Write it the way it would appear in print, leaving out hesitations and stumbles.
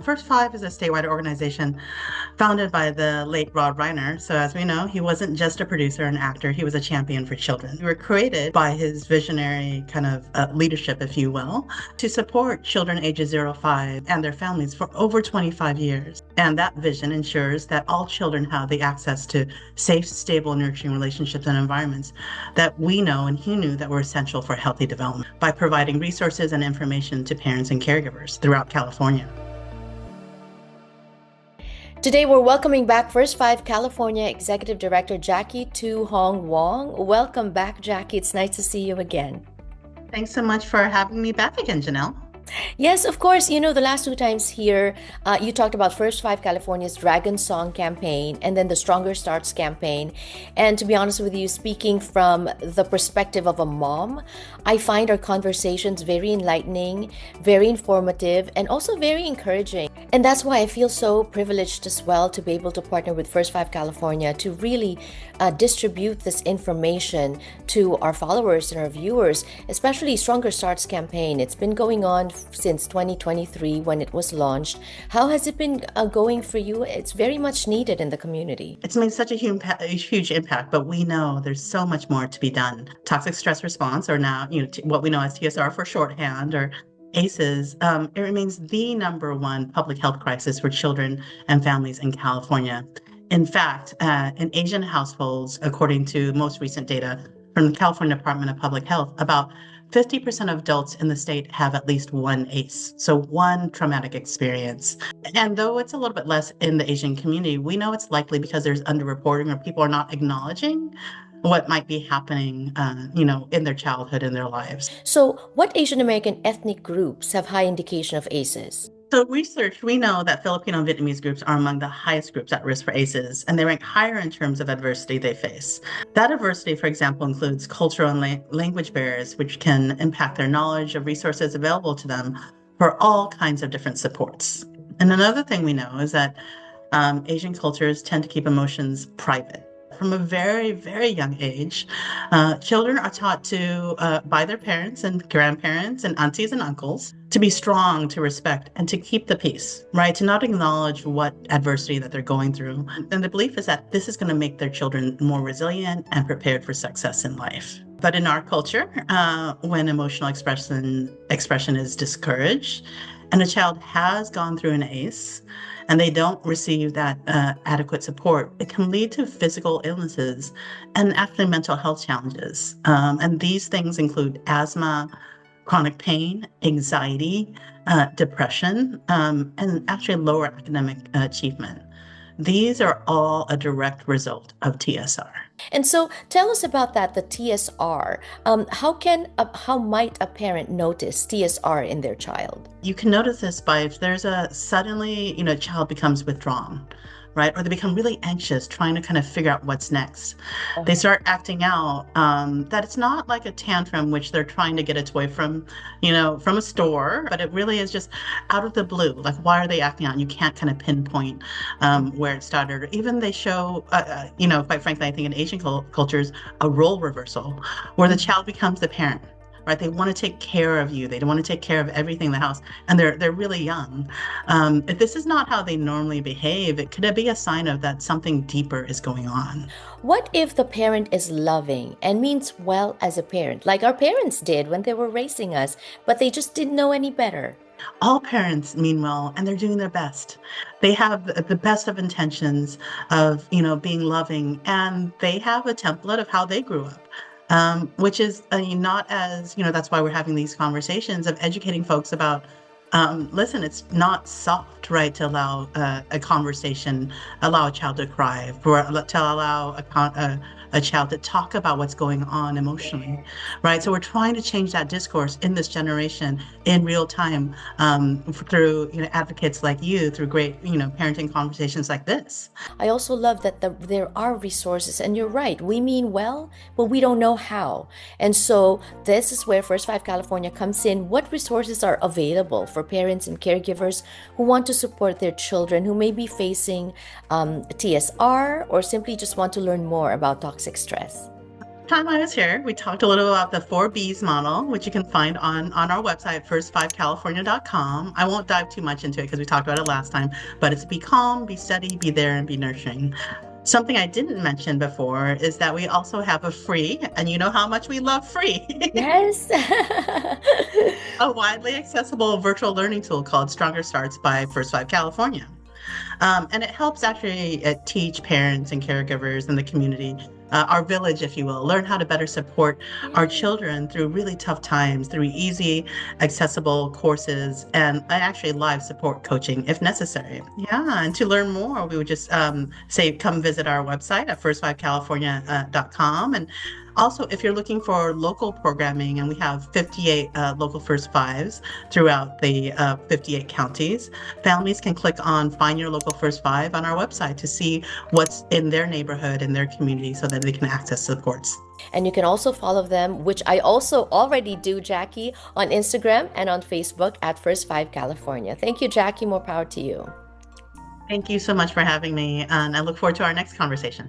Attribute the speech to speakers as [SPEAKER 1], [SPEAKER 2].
[SPEAKER 1] First Five is a statewide organization founded by the late Rod Reiner. So, as we know, he wasn't just a producer and actor, he was a champion for children. We were created by his visionary kind of leadership, if you will, to support children ages 0 to 5 and their families for over 25 years. And that vision ensures that all children have the access to safe, stable, nurturing relationships and environments that we know and he knew that were essential for healthy development by providing resources and information to parents and caregivers throughout California.
[SPEAKER 2] Today, we're welcoming back First Five California Executive Director Jackie Thu-Huong Wong. Welcome back, Jackie. It's nice to see you again.
[SPEAKER 1] Thanks so much for having me back again, Jannelle.
[SPEAKER 2] Yes, of course. You know, the last two times here, you talked about First Five California's Dragon Song campaign and then the Stronger Starts campaign. And to be honest with you, speaking from the perspective of a mom, I find our conversations very enlightening, very informative, and also very encouraging. And that's why I feel so privileged as well to be able to partner with First Five California to really distribute this information to our followers and our viewers, especially Stronger Starts campaign. It's been going on since 2023 when it was launched. How has it been going for you? It's very much needed in the community.
[SPEAKER 1] It's made such a huge impact, but we know there's so much more to be done. Toxic stress response, or now what we know as TSR for shorthand, or ACEs, it remains the #1 public health crisis for children and families in California. In fact, in Asian households, according to most recent data from the California Department of Public Health, about 50% of adults in the state have at least one ACE, so one traumatic experience. And though it's a little bit less in the Asian community, we know it's likely because there's underreporting or people are not acknowledging what might be happening, in their childhood, in their lives.
[SPEAKER 2] So what Asian American ethnic groups have high indication of ACEs?
[SPEAKER 1] So research, we know that Filipino and Vietnamese groups are among the highest groups at risk for ACEs, and they rank higher in terms of adversity they face. That adversity, for example, includes cultural and language barriers, which can impact their knowledge of resources available to them for all kinds of different supports. And another thing we know is that Asian cultures tend to keep emotions private. From a very, very young age, children are taught to, by their parents and grandparents and aunties and uncles, to be strong, to respect, and to keep the peace, right? To not acknowledge what adversity that they're going through. And the belief is that this is going to make their children more resilient and prepared for success in life. But in our culture, when emotional expression is discouraged, and a child has gone through an ACE, and they don't receive that adequate support, it can lead to physical illnesses and actually mental health challenges. And these things include asthma, chronic pain, anxiety, depression, and actually lower academic achievement. These are all a direct result of TSR.
[SPEAKER 2] And so tell us about that, the TSR. How might a parent notice TSR in their child?
[SPEAKER 1] You can notice this by if there's suddenly, child becomes withdrawn, right? Or they become really anxious, trying to kind of figure out what's next. They start acting out, that it's not like a tantrum, which they're trying to get a toy from a store, but it really is just out of the blue. Like, why are they acting out? You can't kind of pinpoint where it started. Or even they show, quite frankly, I think in Asian cultures, a role reversal where the child becomes the parent. Right, they want to take care of you. They don't want to take care of everything in the house, and they're really young. If this is not how they normally behave, it could be a sign of that something deeper is going on.
[SPEAKER 2] What if the parent is loving and means well as a parent, like our parents did when they were raising us, but they just didn't know any better?
[SPEAKER 1] All parents mean well, and they're doing their best. They have the best of intentions of, being loving, and they have a template of how they grew up. Which is not as, that's why we're having these conversations of educating folks about, listen, it's not soft, right, to allow a conversation, allow a child to cry, to allow a child to talk about what's going on emotionally, right? So we're trying to change that discourse in this generation in real time through advocates like you, through great parenting conversations like this.
[SPEAKER 2] I also love that there are resources, and you're right, we mean well, but we don't know how. And so this is where First Five California comes in. What resources are available for parents and caregivers who want to support their children who may be facing TSR or simply just want to learn more about toxic stress?
[SPEAKER 1] Time I was here, we talked a little about the 4Bs model, which you can find on our website, first5california.com. I won't dive too much into it because we talked about it last time, but it's be calm, be steady, be there, and be nurturing. Something I didn't mention before is that we also have a free, and you know how much we love free,
[SPEAKER 2] Yes.
[SPEAKER 1] a widely accessible virtual learning tool called Stronger Starts by First Five California. And it helps actually teach parents and caregivers in the community, our village, if you will, learn how to better support our children through really tough times, through easy, accessible courses, and actually live support coaching if necessary. Yeah, and to learn more, we would just say come visit our website at first5california.com. And also, if you're looking for local programming, and we have 58 local First Fives throughout the 58 counties, families can click on Find Your Local First Five on our website to see what's in their neighborhood, in their community, so that they can access supports.
[SPEAKER 2] And you can also follow them, which I also already do, Jackie, on Instagram and on Facebook at First Five California. Thank you, Jackie. More power to you.
[SPEAKER 1] Thank you so much for having me, and I look forward to our next conversation.